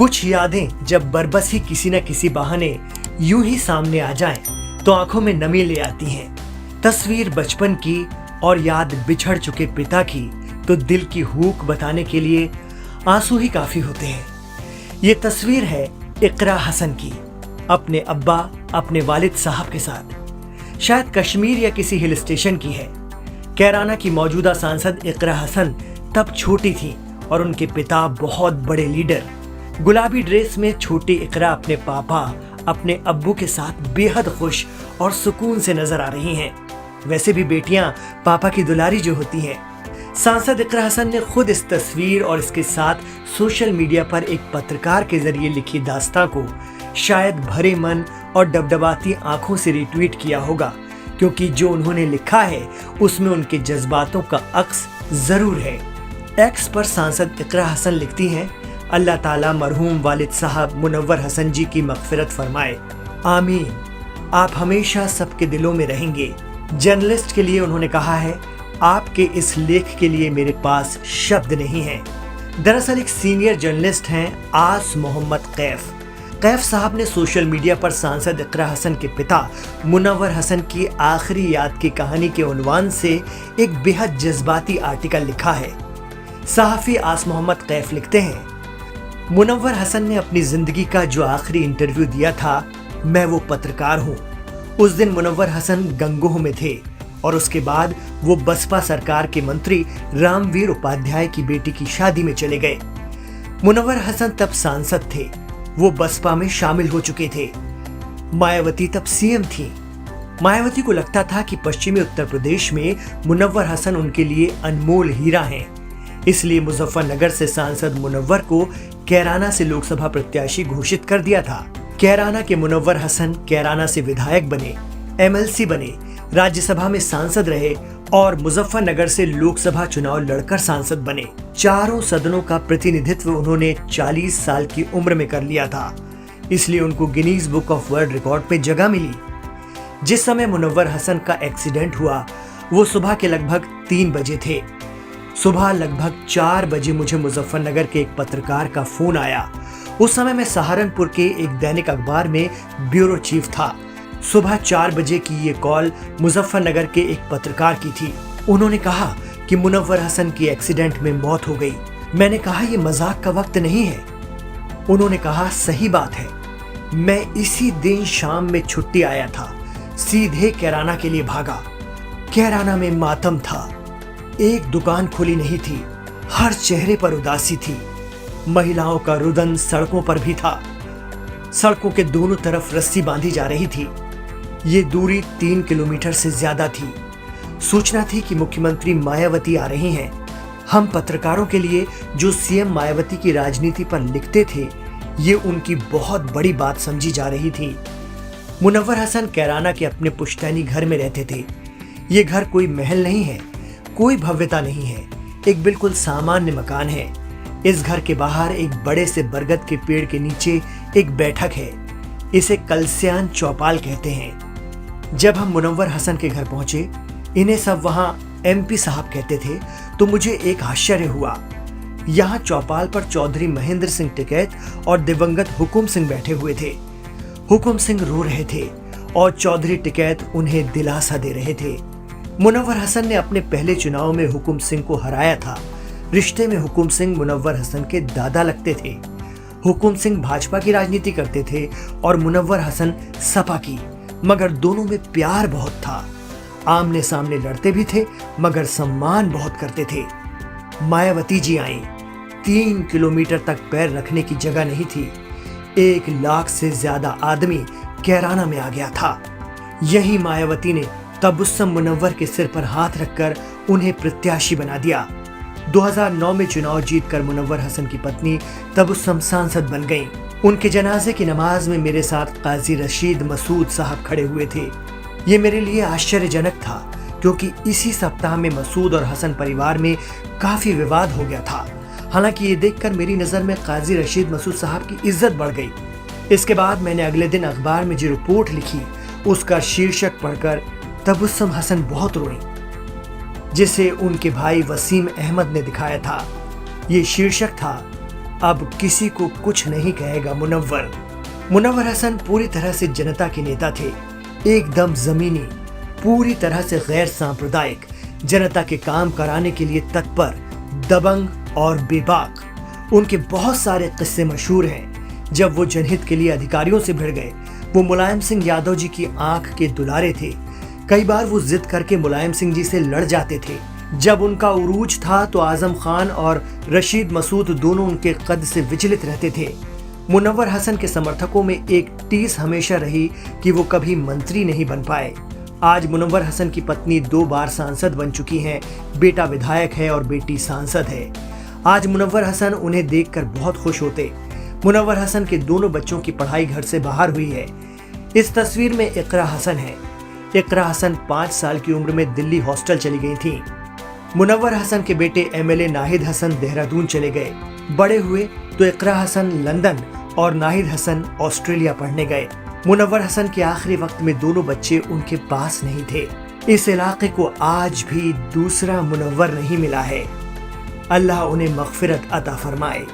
कुछ यादें जब बरबस ही किसी न किसी बहाने यूं ही सामने आ जाएं, तो आंखों में नमी ले आती हैं। तस्वीर बचपन की और याद बिछड़ चुके पिता की, तो दिल की हूक बताने के लिए आंसू ही काफी होते हैं। ये तस्वीर है इकरा हसन की, अपने अब्बा अपने वालिद साहब के साथ। शायद कश्मीर या किसी हिल स्टेशन की है। कैराना की मौजूदा सांसद इकरा हसन तब छोटी थी और उनके पिता बहुत बड़े लीडर। गुलाबी ड्रेस में छोटी इकरा अपने पापा अपने अब्बू के साथ बेहद खुश और सुकून से नजर आ रही हैं। वैसे भी बेटियां पापा की दुलारी जो होती हैं। सांसद इकरा हसन ने खुद इस तस्वीर और इसके साथ सोशल मीडिया पर एक पत्रकार के जरिए लिखी दास्तां को शायद भरे मन और डबडबाती आंखों से रिट्वीट किया होगा, क्योंकि जो उन्होंने लिखा है उसमें उनके जज्बातों का अक्स जरूर है। एक्स पर सांसद इकरा हसन लिखती हैं, अल्लाह ताला मरहूम वालिद साहब मुनव्वर हसन जी की मगफिरत फरमाए, आमीन। आप हमेशा सबके दिलों में रहेंगे। जर्नलिस्ट के लिए उन्होंने कहा है, आपके इस लेख के लिए मेरे पास शब्द नहीं है। दरअसल एक सीनियर जर्नलिस्ट हैं आस मोहम्मद कैफ साहब ने सोशल मीडिया पर सांसद इकरा हसन के पिता मुनव्वर हसन की आखिरी याद की कहानी के उन्वान से एक बेहद जज्बाती आर्टिकल लिखा है। सहाफी आस मोहम्मद कैफ लिखते हैं, मुनव्वर हसन ने अपनी जिंदगी का जो आखिरी इंटरव्यू दिया था, मैं वो पत्रकार हूँ। उस दिन मुनव्वर हसन गंगोह में थे और उसके बाद वो बसपा सरकार के मंत्री रामवीर उपाध्याय की बेटी की शादी में चले गए। मुनव्वर हसन तब सांसद थे, वो बसपा में शामिल हो चुके थे। मायावती तब सीएम थी। मायावती को लगता था कि पश्चिमी उत्तर प्रदेश में मुनव्वर हसन उनके लिए अनमोल हीरा हैं। इसलिए मुजफ्फरनगर से सांसद मुनव्वर को कैराना से लोकसभा प्रत्याशी घोषित कर दिया था। कैराना के मुनव्वर हसन कैराना से विधायक बने, एमएलसी बने, राज्यसभा में सांसद रहे और मुजफ्फरनगर से लोकसभा चुनाव लड़कर सांसद बने। चारों सदनों का प्रतिनिधित्व उन्होंने 40 साल की उम्र में कर लिया था, इसलिए उनको Guinness book of world record पे जगह मिली। जिस समय मुनव्वर हसन का एक्सीडेंट हुआ, वो सुबह के लगभग 3 बजे थे। सुबह लगभग 4 बजे मुझे मुजफ्फरनगर के एक पत्रकार का फोन आया। उस समय मैं सहारनपुर के एक दैनिक अखबार में ब्यूरो चीफ था। सुबह 4 बजे की ये कॉल मुजफ्फरनगर के एक पत्रकार की थी। उन्होंने कहा कि मुनव्वर हसन की एक्सीडेंट में मौत हो गई। मैंने कहा, ये मजाक का वक्त नहीं है। उन्होंने कहा, सही बात है। मैं इसी दिन शाम में छुट्टी आया था, सीधे कैराना के लिए भागा। कैराना में मातम था। एक दुकान खुली नहीं थी, हर चेहरे पर उदासी थी। महिलाओं का रुदन सड़कों पर भी था। सड़कों के दोनों तरफ रस्सी बांधी जा रही थी। ये दूरी 3 किलोमीटर से ज्यादा थी। सूचना थी कि मुख्यमंत्री मायावती आ रही हैं। हम पत्रकारों के लिए जो सीएम मायावती की राजनीति पर लिखते थे, ये उनकी बहुत बड़ी बात समझी जा रही थी। मुनव्वर हसन कैराना के अपने पुश्तैनी घर में रहते थे। ये घर कोई महल नहीं है, कोई भव्यता नहीं है, एक बिल्कुल सामान्य मकान है। इस घर के बाहर एक बड़े से बरगद के पेड़ के नीचे एक बैठक है। इसे कलस्यान चौपाल कहते हैं। जब हम मुनव्वर हसन के घर पहुंचे, इन्हें सब वहां एमपी साहब कहते थे, तो मुझे एक आश्चर्य हुआ। यहाँ चौपाल पर चौधरी महेंद्र सिंह टिकैत और दिवंगत हुकुम सिंह बैठे हुए थे। हुकुम सिंह रो रहे थे और चौधरी टिकैत उन्हें दिलासा दे रहे थे। मुनव्वर हसन ने अपने पहले चुनाव में हुकुम सिंह को हराया था। रिश्ते में हुकुम सिंह मुनव्वर हसन के दादा लगते थे। हुकुम सिंह भाजपा की राजनीति करते थे और मुनव्वर हसन सपा की, मगर दोनों में प्यार बहुत था। आमने सामने लड़ते भी थे, मगर सम्मान बहुत करते थे। मायावती जी आई। 3 किलोमीटर तक पैर रखने की जगह नहीं थी। 1 लाख से ज्यादा आदमी कैराना में आ गया था। यही मायावती ने तबुस्सम मुनव्वर के सिर पर हाथ रखकर उन्हें प्रत्याशी बना दिया। 2009 में चुनाव जीतकर मुनव्वर हसन की पत्नी तबुस्सम सांसद बन गईं। उनके जनाजे की नमाज में मेरे साथ काजी रशीद मसूद साहब खड़े हुए थे। ये मेरे लिए आश्चर्यजनक था, क्योंकि इसी सप्ताह में मसूद और हसन परिवार में काफी विवाद हो गया था। हालांकि ये देखकर मेरी नजर में काजी रशीद मसूद साहब की इज्जत बढ़ गई। इसके बाद मैंने अगले दिन अखबार में जो रिपोर्ट लिखी, उसका शीर्षक पढ़कर तबुस्सम हसन बहुत रोई, जिसे उनके भाई वसीम अहमद ने दिखाया था। ये शीर्षक था, अब किसी को कुछ नहीं कहेगा मुनव्वर। मुनव्वर हसन पूरी तरह से जनता के नेता थे, एकदम जमीनी, पूरी तरह से गैर सांप्रदायिक, जनता के काम कराने के लिए तत्पर, दबंग और बेबाक। उनके बहुत सारे किस्से मशहूर हैं। जब वो जनहित के लिए अधिकारियों से भिड़ गए, वो मुलायम सिंह यादव जी की आंख के दुलारे थे। कई बार वो जिद करके मुलायम सिंह जी से लड़ जाते थे। जब उनका उरूज था तो आजम खान और रशीद मसूद दोनों उनके कद से विचलित रहते थे। मुनव्वर हसन के समर्थकों में एक टीस हमेशा रही कि वो कभी मंत्री नहीं बन पाए। आज मुनव्वर हसन की पत्नी 2 बार सांसद बन चुकी हैं, बेटा विधायक है और बेटी सांसद है। आज मुनव्वर हसन उन्हें देखकर बहुत खुश होते। मुनव्वर हसन के दोनों बच्चों की पढ़ाई घर से बाहर हुई है। इस तस्वीर में इकरा हसन है। इकरा हसन 5 साल की उम्र में दिल्ली हॉस्टल चली गई थी। मुनव्वर हसन के बेटे एमएलए नाहिद हसन देहरादून चले गए। बड़े हुए तो इकरा हसन लंदन और नाहिद हसन ऑस्ट्रेलिया पढ़ने गए। मुनव्वर हसन के आखिरी वक्त में दोनों बच्चे उनके पास नहीं थे। इस इलाके को आज भी दूसरा मुनव्वर नहीं मिला है। अल्लाह उन्हें मगफिरत अता फरमाए।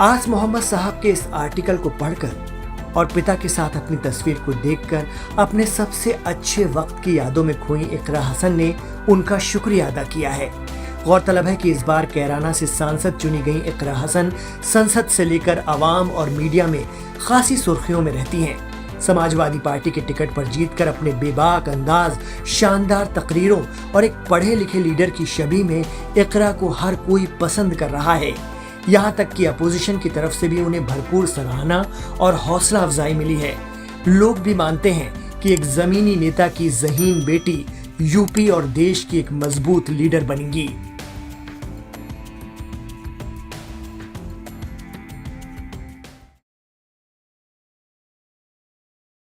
आस मोहम्मद साहब के इस आर्टिकल को पढ़कर और पिता के साथ अपनी तस्वीर को देखकर अपने सबसे अच्छे वक्त की यादों में खोई इकरा हसन ने उनका शुक्रिया अदा किया है। गौरतलब है कि इस बार कैराना से सांसद चुनी गई इकरा हसन संसद से लेकर आवाम और मीडिया में खासी सुर्खियों में रहती हैं। समाजवादी पार्टी के टिकट पर जीतकर अपने बेबाक अंदाज, शानदार तकरीरों और एक पढ़े लिखे लीडर की छवि में इकरा को हर कोई पसंद कर रहा है। यहाँ तक कि अपोजिशन की तरफ से भी उन्हें भरपूर सराहना और हौसला अफजाई मिली है। लोग भी मानते हैं कि एक जमीनी नेता की ज़हीन बेटी यूपी और देश की एक मजबूत लीडर बनेंगी।